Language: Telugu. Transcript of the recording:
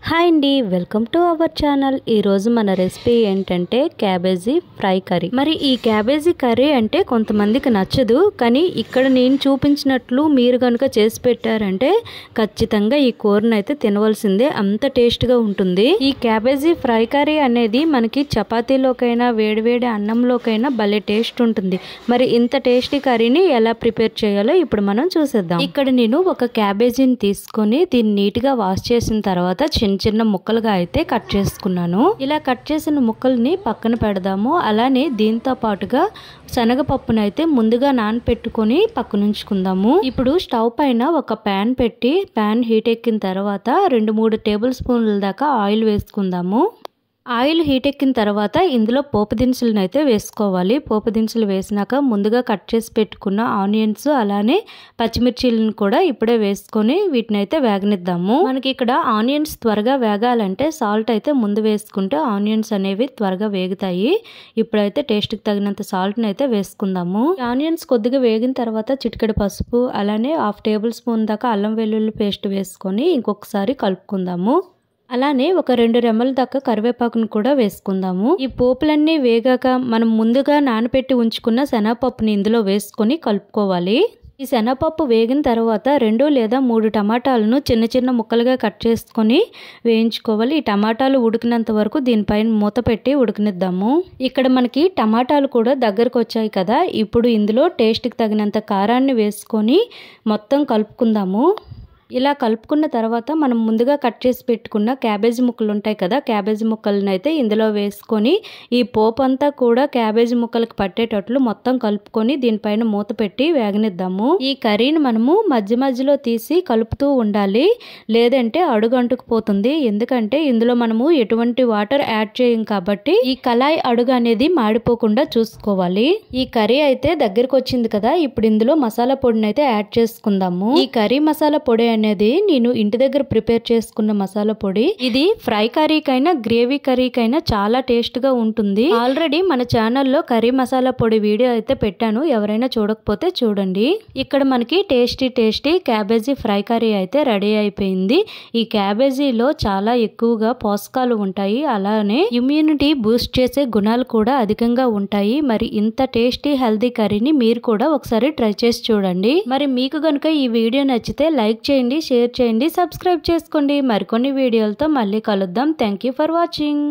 హాయ్ అండి, వెల్కమ్ టు అవర్ ఛానల్. ఈరోజు మన రెసిపీ ఏంటంటే క్యాబేజీ ఫ్రై కర్రీ. మరి ఈ క్యాబేజీ కర్రీ అంటే కొంతమందికి నచ్చదు, కానీ ఇక్కడ నేను చూపించినట్లు మీరు కనుక చేసి పెట్టారంటే ఖచ్చితంగా ఈ కూరను అయితే తినవలసిందే, అంత టేస్ట్గా ఉంటుంది. ఈ క్యాబేజీ ఫ్రై కర్రీ అనేది మనకి చపాతీలోకైనా వేడివేడి అన్నంలోకైనా భలే టేస్ట్ ఉంటుంది. మరి ఇంత టేస్టీ కర్రీని ఎలా ప్రిపేర్ చేయాలో ఇప్పుడు మనం చూసేద్దాం. ఇక్కడ నేను ఒక క్యాబేజీని తీసుకొని దీన్ని నీట్గా వాష్ చేసిన తర్వాత చిన్న ముక్కలుగా అయితే కట్ చేసుకున్నాను. ఇలా కట్ చేసిన ముక్కల్ని పక్కన పెడదాము. అలానే దీంతో పాటుగా శనగపప్పును అయితే ముందుగా నానపెట్టుకొని పక్కన ఉంచుకుందాము. ఇప్పుడు స్టవ్ పైన ఒక ప్యాన్ పెట్టి ప్యాన్ హీట్ ఎక్కిన తర్వాత 2-3 టేబుల్ స్పూన్ల దాకా ఆయిల్ వేసుకుందాము. ఆయిల్ హీట్ ఎక్కిన తర్వాత ఇందులో పోపు దినుసులను అయితే వేసుకోవాలి. పోపు దినుసులు వేసినాక ముందుగా కట్ చేసి పెట్టుకున్న ఆనియన్స్ అలానే పచ్చిమిర్చీలను కూడా ఇప్పుడే వేసుకొని వీటిని అయితే వేగనిద్దాము. మనకి ఇక్కడ ఆనియన్స్ త్వరగా వేగాలంటే సాల్ట్ అయితే ముందు వేసుకుంటే ఆనియన్స్ అనేవి త్వరగా వేగుతాయి. ఇప్పుడైతే టేస్ట్కి తగినంత సాల్ట్ని అయితే వేసుకుందాము. ఆనియన్స్ కొద్దిగా వేగిన తర్వాత చిటికెడు పసుపు అలానే 1/2 టేబుల్ స్పూన్ దాకా అల్లం వెల్లుల్లి పేస్ట్ వేసుకొని ఇంకొకసారి కలుపుకుందాము. అలానే ఒక 2 రెమ్మల దాకా కరివేపాకును కూడా వేసుకుందాము. ఈ పోపులన్నీ వేగాక మనం ముందుగా నానబెట్టి ఉంచుకున్న శనగపప్పుని ఇందులో వేసుకొని కలుపుకోవాలి. ఈ శనగపప్పు వేగిన తర్వాత 2 లేదా 3 టమాటాలను చిన్న ముక్కలుగా కట్ చేసుకొని వేయించుకోవాలి. ఈ టమాటాలు ఉడికినంత వరకు దీనిపైన మూత పెట్టి ఉడకనిద్దాము. ఇక్కడ మనకి టమాటాలు కూడా దగ్గరకు వచ్చాయి కదా, ఇప్పుడు ఇందులో టేస్ట్కి తగినంత కారాన్ని వేసుకొని మొత్తం కలుపుకుందాము. ఇలా కలుపుకున్న తర్వాత మనం ముందుగా కట్ చేసి పెట్టుకున్న క్యాబేజీ ముక్కలు ఉంటాయి కదా, క్యాబేజీ ముక్కలను అయితే ఇందులో వేసుకొని ఈ పోపు అంతా కూడా క్యాబేజీ ముక్కలకు పట్టేటట్లు మొత్తం కలుపుకొని దీనిపైన మూత పెట్టి వేగనిద్దాము. ఈ కర్రీని మనము మధ్యలో తీసి కలుపుతూ ఉండాలి, లేదంటే అడుగు అంటుకుపోతుంది. ఎందుకంటే ఇందులో మనము ఎటువంటి వాటర్ యాడ్ చేయం కాబట్టి ఈ కళాయి అడుగు అనేది మాడిపోకుండా చూసుకోవాలి. ఈ కర్రీ అయితే దగ్గరకు వచ్చింది కదా, ఇప్పుడు ఇందులో మసాలా పొడిని అయితే యాడ్ చేసుకుందాము. ఈ కర్రీ మసాలా పొడి అనేది నేను ఇంటి దగ్గర ప్రిపేర్ చేసుకున్న మసాలా పొడి. ఇది ఫ్రై కర్రీకైనా గ్రేవీ కర్రీకైనా చాలా టేస్ట్ గా ఉంటుంది. ఆల్రెడీ మన ఛానల్లో కర్రీ మసాలా పొడి వీడియో అయితే పెట్టాను, ఎవరైనా చూడకపోతే చూడండి. ఇక్కడ మనకి టేస్టీ క్యాబేజీ ఫ్రై కర్రీ అయితే రెడీ అయిపోయింది. ఈ క్యాబేజీలో చాలా ఎక్కువగా పోషకాలు ఉంటాయి, అలానే ఇమ్యూనిటీ బూస్ట్ చేసే గుణాలు కూడా అధికంగా ఉంటాయి. మరి ఇంత టేస్టీ హెల్తీ కర్రీని మీరు కూడా ఒకసారి ట్రై చేసి చూడండి. మరి మీకు కనుక ఈ వీడియో నచ్చితే లైక్ చేయండి, షేర్ చేయండి, సబ్స్క్రైబ్ చేసుకోండి. మరికొన్ని వీడియోలతో మళ్ళీ కలుద్దాం. Thank you for watching.